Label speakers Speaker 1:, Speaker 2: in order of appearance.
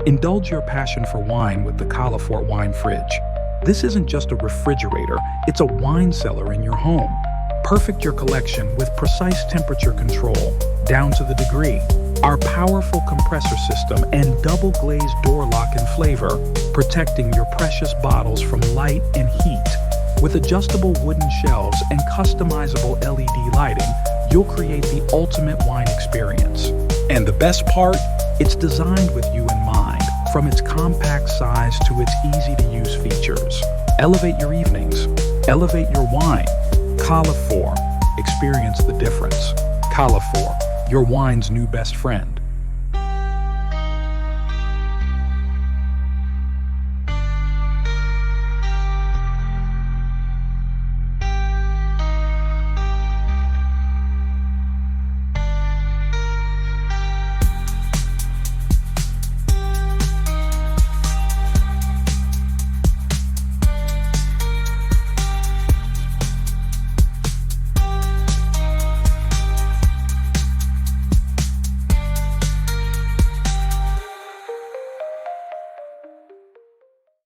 Speaker 1: Indulge your passion for wine with the California Wine Fridge. This isn't just a refrigerator, it's a wine cellar in your home. Perfect your collection with precise temperature control, down to the degree. Our powerful compressor system and double-glazed door lock and flavor, protecting your precious bottles from light and heat. With adjustable wooden shelves and customizable LED lighting, you'll create the ultimate wine experience. And the best part? It's designed with you in mind, from its compact size to its easy-to-use features. Elevate your evenings. Elevate your wine. California. Experience the difference. California, your wine's new best friend.